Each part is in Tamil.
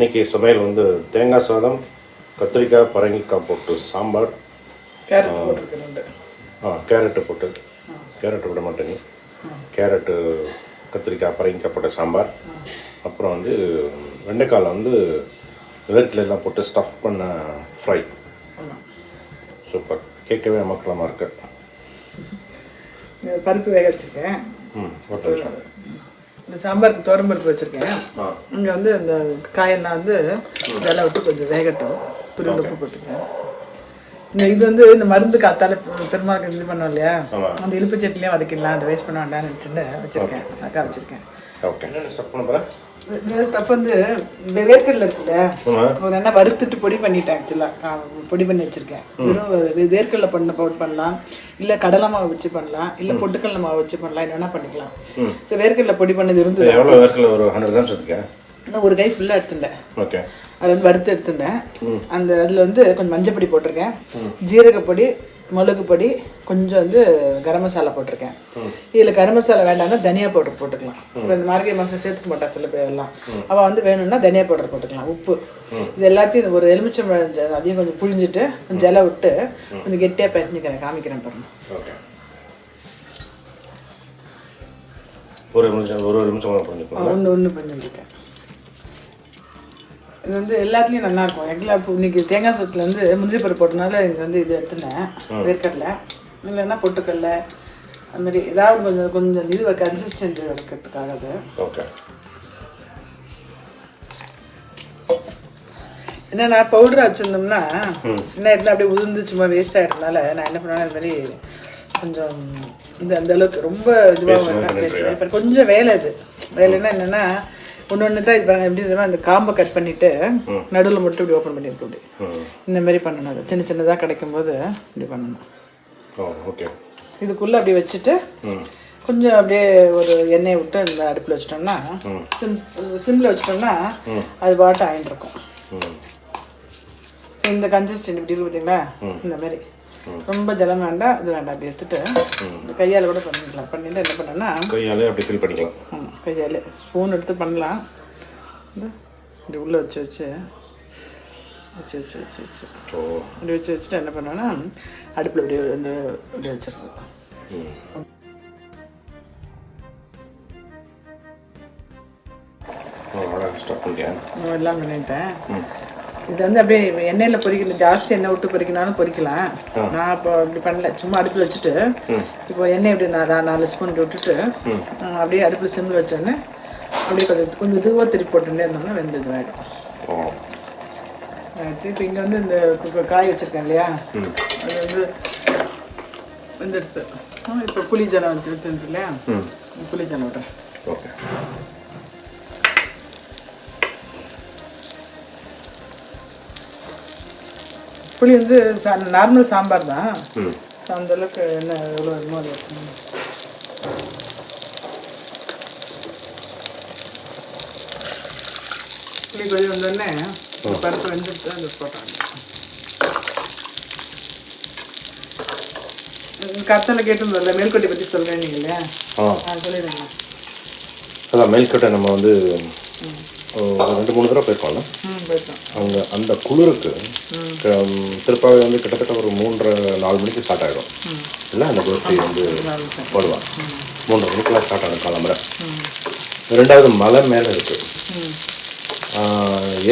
இன்றைக்கி சமையல் வந்து தேங்காய் சாதம், கத்திரிக்காய் பரங்கிக்காய் போட்டு சாம்பார், கேரட்டு போட்டு கேரட்டு விட மாட்டேங்க, கேரட்டு கத்திரிக்காய் பரங்கிக்காய் போட்ட சாம்பார், அப்புறம் வந்து வெண்டைக்காயில் வந்து வேர்க்கடலைலாம் போட்டு ஸ்டஃப் பண்ண ஃப்ரை. சூப்பர், கேட்கவே அமக்கலமாக இருக்கு. பருப்பு வேக வச்சுருக்கேன். இந்த சாம்பாருக்கு தோரம்பருப்பு வச்சுருக்கேன். இங்கே வந்து இந்த காயெல்லாம் வந்து இதெல்லாம் விட்டு கொஞ்சம் வேகட்டும். துணி உப்பு போட்டுருக்கேன். இது வந்து இந்த மருந்து காத்தால பெருமாளுக்கு இது பண்ணோம் இல்லையா, அந்த இழுப்பு சட்டிலையும் வதக்கிடலாம், அதை வேஸ்ட் பண்ண வேண்டாம்னு நினச்சிட்டு வச்சுருக்கேன். அக்கா வச்சுருக்கேன். ஓகே, என்ன ஸ்டஃப் பண்ண போகிறேன்? இந்த ஸ்டஃப் வந்து வேர்க்கடலை இருக்குல்ல, ஒரு என்ன வறுத்துட்டு பொடி பண்ணிட்டேன். ஆக்சுவலாக பொடி பண்ணி வச்சுருக்கேன். வெறும் வேர்க்கடலை பண்ணலாம், இல்லை கடலை மாவு வச்சு பண்ணலாம், இல்லை பொட்டுக்கடலை மாவு வச்சு பண்ணலாம், என்னென்னா பண்ணிக்கலாம். ஸோ வேர்க்கடலை பொடி பண்ணது இருந்தது. எவ்வளோ வேர்க்கடலை? ஒரு 100 கிராம்ஸ் எடுத்துக்கேன். இன்னும் ஒரு கை ஃபுல்லாக எடுத்துட்டேன். ஓகே, அதை வந்து வறுத்து எடுத்துட்டேன். அந்த அதில் வந்து கொஞ்சம் மஞ்சள் பொடி போட்டிருக்கேன், ஜீரகப்பொடி, மிளகு பொடி, கொஞ்சம் வந்து கரம் மசாலா போட்டிருக்கேன். இதில் கரம் மசாலா வேண்டாம்னா தனியா பவுடர் போட்டுக்கலாம். இப்போ இந்த மார்கழி மாதம் சேர்த்துக்க மாட்டா சில பேர் எல்லாம். அவள் வந்து வேணும்னா தனியா பவுடர் போட்டுக்கலாம். உப்பு இது எல்லாத்தையும் ஒரு எலுமிச்சம் அதையும் கொஞ்சம் புழிஞ்சிட்டு கொஞ்சம் ஜல விட்டு கொஞ்சம் கெட்டியாக பிசைஞ்சிக்கிறேன். காமிக்கிறேன் பாருங்க. ஓகே, ஒரு நிமிஷம் ஒன்று பண்ணிருக்கேன். இது வந்து எல்லாத்துலேயும் நல்லாயிருக்கும். ஆக்சுவலாக இப்போ இன்றைக்கி தேங்காய் சாதத்தில் வந்து முந்திரி பருப்பு போட்டனால இங்கே வந்து இது எடுத்துனேன், வேர்க்கடலை. இல்லைன்னா பொட்டுக்கடலை, அந்த மாதிரி ஏதாவது கொஞ்சம் கொஞ்சம் இது கன்சிஸ்டன்சி வைக்கிறதுக்காக. அது ஓகே. என்னென்னா பவுடராக வச்சுருந்தோம்னா என்ன இடத்துல அப்படியே உதிர்ந்து சும்மா வேஸ்ட் ஆகிடுறதுனால நான் என்ன பண்ணுவேன், அது மாதிரி கொஞ்சம் அந்த அளவுக்கு ரொம்ப இதுவாக இப்போ கொஞ்சம் வேலை. இது வேலைன்னா என்னென்னா ஒன்று தான் இது எப்படி இருந்தாலும் அந்த காம்பை கட் பண்ணிவிட்டு நடுவில் மட்டும் இப்படி ஓப்பன் பண்ணியிருக்கோம். இப்படி இந்த மாதிரி பண்ணணும். அது சின்ன சின்னதாக கிடைக்கும் போது இப்படி பண்ணணும். ஓகே, இதுக்குள்ளே அப்படியே வச்சுட்டு கொஞ்சம் அப்படியே ஒரு எண்ணெயை விட்டு இந்த அடுப்பில் வச்சிட்டோம்னா சிம்மில் வச்சிட்டோம்னா அது பாட்டு ஆயின்னு இருக்கும். இந்த கன்சிஸ்டன்ட் இப்படி இருக்கு பார்த்தீங்களா, இந்த மாதிரி ரொம்ப ஜலம் வேண்டாம், இது வேண்டாம். அப்படி எடுத்துட்டு இந்த கையால் கூட பண்ணிக்கலாம். பண்ணிட்டு என்ன பண்ணேன்னா கையாலே அப்படி ஃபில் பண்ணிக்கலாம். கையாலே ஸ்பூன் எடுத்து பண்ணலாம். இப்படி உள்ளே வச்சு வச்சு வச்சு வச்சு வச்சு வச்சு இப்படி வச்சு வச்சுட்டு என்ன பண்ணேன்னா அடுப்பில் இப்படி வந்து இப்படி வச்சிருக்கோம். எல்லாம் பண்ணிட்டேன். இது வந்து அப்படியே எண்ணெயில் பொரிக்கணும். ஜாஸ்தி எண்ணெய் விட்டு பொரிக்கனாலும் பொரிக்கலாம். நான் இப்போ அப்படி பண்ணல, சும்மா அடுப்பில் வச்சுட்டு இப்போ எண்ணெய் இப்படி நான் 4 ஸ்பூன் விட்டுட்டு அப்படியே அடுப்பில் சிம்மில் வச்சோன்னே அப்படியே கொஞ்சம் இதுவாக திருப்பி போட்டுட்டே இருந்தோம்னா வெந்தது ஆகிடும். இப்போ இங்கே வந்து இந்த காய் வச்சுருக்கேன் இல்லையா, அது வந்து வெந்துடுச்சு. இப்போ புளி ஜலம் வச்சுருந்துச்சு இல்லையா, புளி ஜலம் விட்றேன். ஓகே, புளி வந்து நார்மல் சாம்பார் தான். அந்த அளவுக்கு என்ன எவ்வளோ வேணுமோ அது வைக்கணும். புளி கொதி வந்தோடனே பருப்பு வெந்துட்டு அது போட்டாங்க. கத்தலை கேட்டுருந்தோம்ல, மேல்கொட்டை பற்றி சொல்கிறேன் நீங்களே, சொல்லிடுங்க. அதான் மேல்கொட்டை நம்ம வந்து 2-3 தடவை போயிருக்கோம்ல. அங்கே அந்த குளிருக்கு திருப்பாவை வந்து கிட்டத்தட்ட ஒரு 3-4 மணிக்கு ஸ்டார்ட் ஆகிடும். இல்லை அந்த கோஷ்டி வந்து போடுவான் 3:30 மணிக்கெல்லாம் ஸ்டார்ட் ஆகும் காலம்பரை. 2வது மலை மேலே இருக்குது.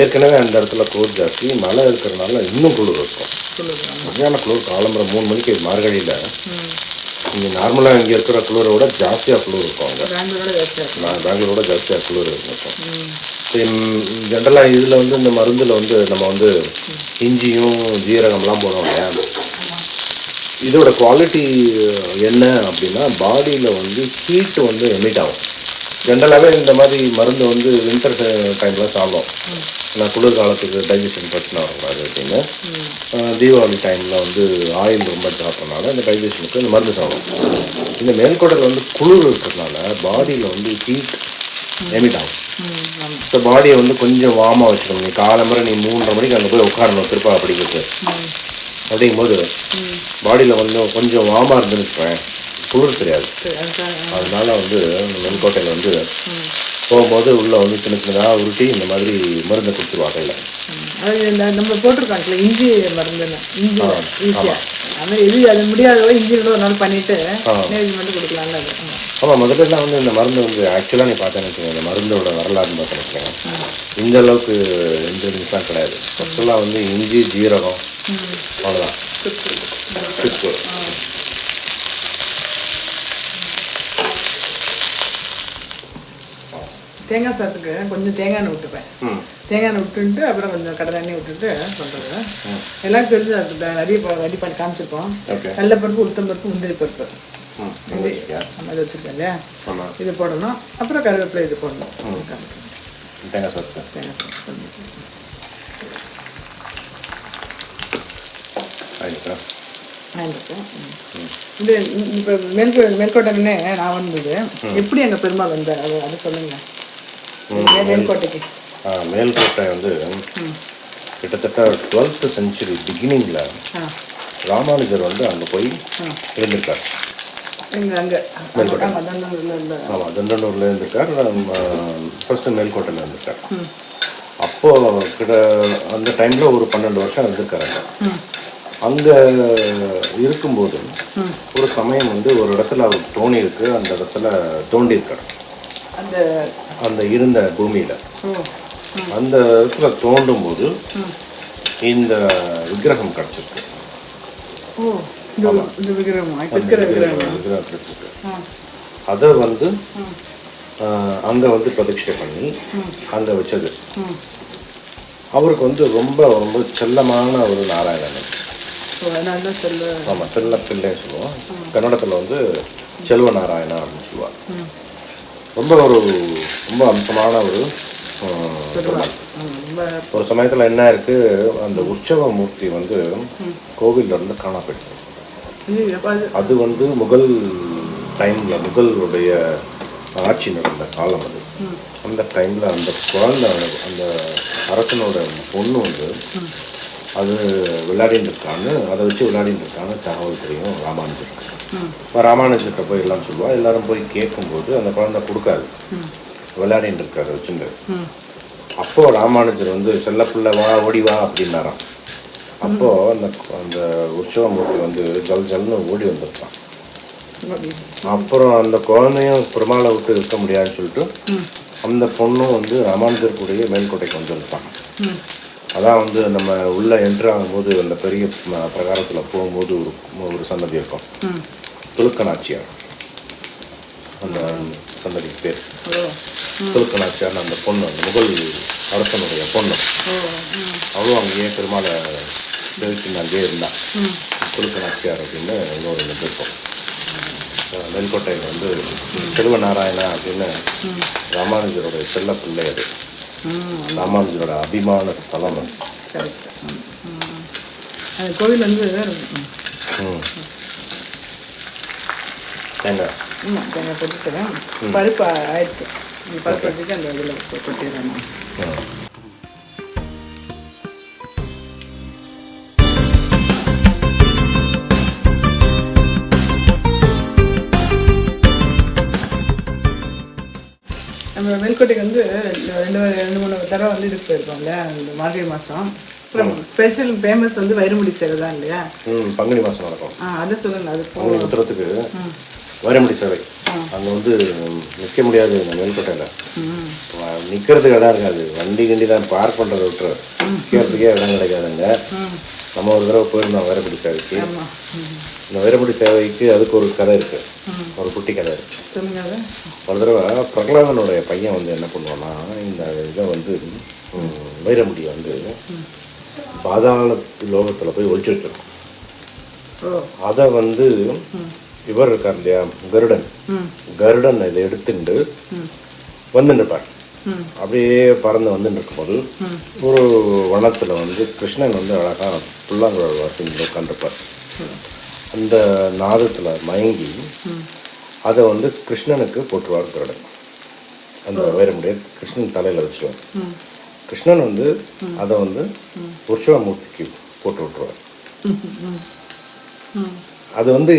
ஏற்கனவே அந்த இடத்துல குளிர் ஜாஸ்தி, மலை இருக்கிறதுனால இன்னும் குளிர் இருக்கும். சரியான குளிர் காலம்பரை 3 மணிக்கு மார்கழியில். இங்கே நார்மலாக இங்கே இருக்கிற குளிரை விட ஜாஸ்தியாக குளிர் இருக்கும். அங்கே பெங்களூரோட ஜாஸ்தியாக குளிர் இருக்கும். ஜென்ரலாக இதில் வந்து இந்த மருந்தில் வந்து நம்ம வந்து இஞ்சியும் ஜீரகம்லாம் போடுவோம் இல்லையா. இதோட குவாலிட்டி என்ன அப்படின்னா பாடியில் வந்து ஹீட்டு வந்து எமிட் ஆகும். ஜென்ரலாகவே இந்த மாதிரி மருந்து வந்து வின்டர் டைமில் சாப்பிடும். ஏன்னா குளிர்காலத்துக்கு டைஜஷன் பிரச்சனை வரக்கூடாது அப்படின்னு தீபாவளி டைமில் வந்து ஆயில் ரொம்ப சாப்பிட்றதுனால இந்த டைஜஷனுக்கு இந்த மருந்து சாப்பிடும். இந்த மேல்கொடல் வந்து குளிர் இருக்கிறதுனால பாடியில் வந்து ஹீட் எமிட் ஆகும். ஸோ பாடியை வந்து கொஞ்சம் வார்மாக வச்சுக்கணும். நீ காலம்பரை நீ 3:30 மணிக்கு அங்கே போய் உட்காரணும் திருப்பா அப்படிங்கிறது. அப்படிங்கும்போது பாடியில் கொஞ்சம் வார்மாக இருந்துன்னு வச்சுக்கோங்க, குளிர் தெரியாது. அதனால வந்து மென்கோட்டையில் வந்து போகும்போது உள்ளே வந்து சின்ன சின்னதாக உருட்டி இந்த மாதிரி மருந்தை கொடுத்துருவாங்க. இல்லை அது நம்ம போட்டிருக்கோம் இஞ்சி மருந்துன்னு, இஞ்சி ஈஸியாக அது மாதிரி எது அது முடியாதவோ இஞ்சி கூட ஒரு நாள் பண்ணிவிட்டு நெய்வேத்தியம் மட்டும் கொடுக்கலாம்ல. அது ஆமாம், முதல்ல வந்து இந்த மருந்து வந்து ஆக்சுவலாக நீ பார்த்தேன்னு வச்சுக்கோங்க, இந்த மருந்தோட வரலாறுன்னு பார்த்தேன்னு இந்த அளவுக்கு இன்க்ரீடியன்ஸ்லாம் கிடையாது. ஃபஸ்ட்டெல்லாம் வந்து இஞ்சி, ஜீரகம், அவ்வளோதான், சுக்கு. தேங்காய் சாதத்துக்கு கொஞ்சம் தேங்காய் எண்ணெய் விட்டுப்பேன். தேங்காய் எண்ணெய் விட்டுட்டு அப்புறம் கொஞ்சம் கடலை எண்ணெய் விட்டுட்டு பண்ணுறது எல்லாம் தெரிஞ்சு அது நிறைய ரெடி பண்ணி காமிச்சிருப்போம். கடலைப்பருப்பு, உளுத்தம்பருப்பு, முந்திரி பருப்பு அது வச்சுருக்கேன் இல்லையா, இது போடணும். அப்புறம் கருவேப்பிலை இது போடணும். தேங்காய் சாதத்து இது இப்போ மேல்கோட்டைன்னே நான் வந்தது எப்படி எங்கள் பெருமாள் வந்து அதை சொல்லுங்க. மேல்கோட்டைக்கு மேல்கோட்டை வந்து கிட்டத்தட்ட 12th century பிகினிங்கில் ராமானுஜர் வந்து அங்கே போய் இருந்திருக்கார். அங்கே மேல்கோட்டை, ஆமாம், தண்டனூரில் இருந்திருக்கார். ஃபர்ஸ்ட்டு மேல்கோட்டையில் இருந்திருக்கார். அப்போது அந்த டைமில் ஒரு 12 வருஷம் இருந்திருக்காரு. அங்கே இருக்கும்போது ஒரு சமயம் வந்து ஒரு இடத்துல அவர் தோணி இருக்கு, அந்த இடத்துல தோண்டியிருக்கார். அந்த இருந்த பூமியில் அந்த இடத்துல தோண்டும் போது இந்த விக்கிரகம் கிடச்சிருக்கு. விக்கிரகம் கிடச்சிருக்கு. அதை வந்து அங்கே வந்து பிரதிஷ்டை பண்ணி அங்கே வச்சது. அவருக்கு வந்து ரொம்ப ரொம்ப செல்லமான ஒரு நாராயணன். ஆமாம், செல்ல பிள்ளைன்னு சொல்லுவோம். கன்னடத்தில் வந்து செல்வ நாராயணா அப்படின்னு சொல்லுவார். ரொம்ப அம்சமான ஒரு சமயத்தில் என்ன இருக்கு, அந்த உற்சவ மூர்த்தி வந்து கோவில்ல இருந்து காணா போயிடுச்சு. அது வந்து முகல் டைம்ல, முகலுடைய ஆட்சி நடந்த காலம் அது. அந்த டைம்ல அந்த குழந்தை, அந்த அரசனோட பொண்ணு வந்து அது விளையாடிட்டு இருக்கான்னு, அதை வச்சு விளையாடிட்டு இருக்கான்னு தகவல் தெரியும் ராமானுஜருக்கு. ராமானுஜர்கிட்ட போய் எல்லாம் சொல்லுவா. எல்லாரும் போய் கேட்கும்போது அந்த குழந்தை கொடுக்காது, விளையாடிட்டு இருக்காரு வச்சுட்டு. அப்போ ராமானுஜர் வந்து செல்லப்பிள்ளை வா, ஓடி வா அப்படின்னாராம். அப்போ அந்த உற்சவமூர்த்தி வந்து ஜல் ஜல்னு ஓடி வந்திருக்கான். அப்புறம் அந்த குழந்தையும் பெருமாளை விட்டு இருக்க முடியாதுன்னு சொல்லிட்டு அந்த பொண்ணும் வந்து ராமானுஜர் கூடயே மேல்கோட்டைக்கு வந்துருப்பாங்க. அதான் வந்து நம்ம உள்ளே என்ட்ரு ஆகும்போது அந்த பெரிய பிரகாரத்தில் போகும்போது ஒரு சன்னதி இருக்கும், துலுக்கநாச்சியார். அந்த சன்னதிக்கு பேர் துலுக்கநாச்சியார்னு. அந்த பொண்ணு, அந்த முகல் அரசனுடைய பொண்ணு, அவளும் அங்கேயே பெருமாளை தெரிவிச்சுன்னு அங்கேயே இருந்தான். துலுக்கநாச்சியார் அப்படின்னு இன்னொரு இது இருக்கும். மேல்கோட்டையில் வந்து செல்வநாராயணா அப்படின்னு ராமானுஜருடைய செல்ல பிள்ளை. அது ராமானுஜரோட அபிமான ஸ்தலம். அது கோவில் வந்து தேங்காய் தேங்காய் போட்டுக்கிறேன். பருப்பு ஆயிடுச்சு, பருப்பு வச்சுட்டு அந்த இதில் கொட்டிடுறேன். நம்ம மேல்கோட்டைக்கு வந்து 2-3 தடவை வந்து இதுக்கு போயிருக்கோம் இல்லையா, இந்த மார்கழி மாதம். அப்புறம் ஸ்பெஷல் ஃபேமஸ் வந்து வைரமுடி சேவை தான் இல்லையா, பங்குனி மாதம் நடக்கும். அதை சொல்லுங்க. அது பங்குனி உத்திரத்துக்கு வைரமுடி சேவை. அங்கே வந்து நிற்க முடியாது. இந்த மேல்கோட்டையில் நிற்கிறதுக்கு இடம் இருக்காது. வண்டி கிண்டி தான் பார்க் பண்ணுறதை விட்டுரு, நிற்கிறதுக்கே இடம் கிடைக்காதுங்க. நம்ம ஒரு தடவை போயிருந்தோம் வைரமுடி சேவைக்கு. இந்த வைரமுடி சேவைக்கு அதுக்கு ஒரு கதை இருக்குது, ஒரு குட்டி கதை இருக்குது. ஒரு தடவை பிரகலாதனுடைய பையன் வந்து என்ன பண்ணுவான்னா, இந்த இதை வந்து வைரமுடியை வந்து பாதாள லோகத்தில் போய் ஒழிச்சு வச்சிருக்கோம். அதை வந்து இவர் இருக்கார் இல்லையா, கருடன் இதை எடுத்துட்டு வந்துட்டு இருப்பார். அப்படியே பறந்து வந்துட்டு இருக்கும்போது ஒரு வனத்தில் வந்து கிருஷ்ணன் வந்து அழகாக புல்லாங்குழல் வாசிந்து உட்காந்துருப்பார். அந்த நாதத்தில் மயங்கி அதை வந்து கிருஷ்ணனுக்கு போட்டுருவார் கருடன். அந்த வைரமுடியை கிருஷ்ணன் தலையில் வச்சுருவார். கிருஷ்ணன் வந்து அதை வந்து உற்சவமூர்த்திக்கு போட்டு விட்டுருவார். அது வந்து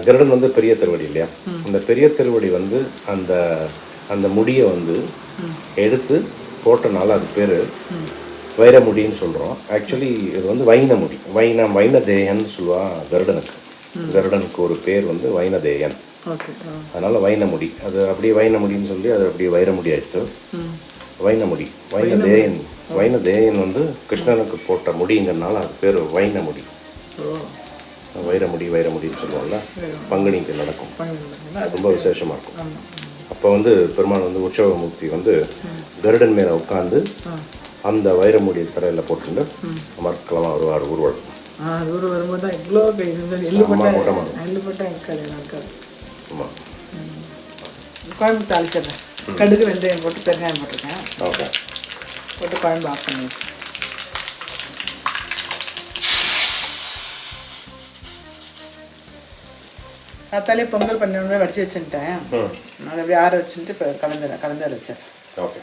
கருடன் வந்து பெரிய திருவடி இல்லையா, அந்த பெரிய திருவடி வந்து அந்த அந்த முடியை வந்து எடுத்து போட்டனால அது பேர் வைரமுடின்னு சொல்கிறோம். ஆக்சுவலி இது வந்து வைன முடி, வைனதேயன் சொல்லுவா கருடனுக்கு ஒரு பேர் வந்து வைனதேயன். அதனால் வைனமுடி, அது அப்படியே வைனமுடின்னு சொல்லி அது அப்படியே வைரமுடி ஆயிடுச்சு. வைனமுடி, வைனதேயன் வந்து கிருஷ்ணனுக்கு போட்ட முடிங்கிறதுனால அது பேர் வைனமுடி. வைரமுடின்னு சொல்லுவாங்கல்ல, பங்குனிக்கு நடக்கும், ரொம்ப விசேஷமாக இருக்கும். அப்போ வந்து பெருமாள் வந்து உற்சவ மூர்த்தி வந்து கருடன் மேலே உட்காந்து அந்த வைரமுடி தரையில் போட்டுட்டு மரக்கலமாக வருவார் ஊர்வலம். வரும்போது தான் இவ்வளோ ஆமாம். குழம்பு தாளிச்சிடுறேன். கடுகு வெந்தயம் போட்டு பெருங்காயம் போட்டிருக்கேன். ஓகே, போட்டு குழம்பு ஆஃப் பண்ணி அத்தாலே பொங்கல் பண்ண வடிச்சு வச்சுட்டேன். நான் அப்படியே ஆற வச்சுட்டு இப்போ கலந்து வச்சேன். ஓகே,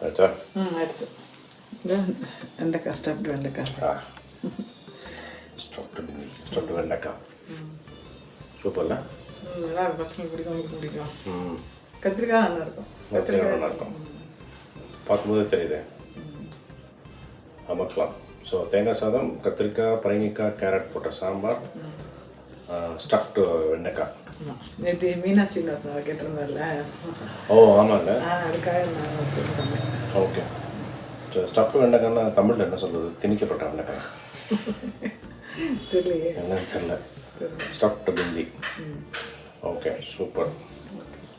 ஆச்சா? எடுத்து வெண்டைக்காய், ஸ்டஃப்டு வெண்டைக்காய். ஸ்டஃப்டு வெண்டைக்காய் சூப்பர்ல. நல்லா இருக்கும், பசங்களுக்கு பிடிக்கும். கத்திரிக்காய் நல்லா இருக்கும். கத்திரிக்காய் நல்லா இருக்கும், பார்க்கும்போது தெரியுது. அமக்கலாம். ஸோ தேங்காய் சாதம், கத்திரிக்காய், பரங்கிக்காய், கேரட் போட்ட சாம்பார், ஸ்டஃப்டு வெண்டைக்காய். நேற்று மீனாட்சி கேட்டிருந்தால. ஓ ஆமாங்க, அதுக்காக நான் வச்சுருக்கேன். ஓகே. ஸோ ஸ்டஃப்டு வெண்டைக்காய்னா தமிழில் என்ன சொல்கிறது? திணிக்கப்பட்ட வெண்டைக்காய் தெரியலையே, என்னன்னு தெரியல. ஸ்டஃப்டு பிந்தி. Okay, super,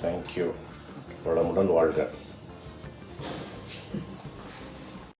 thank you. வளமுடன் வாழ்க.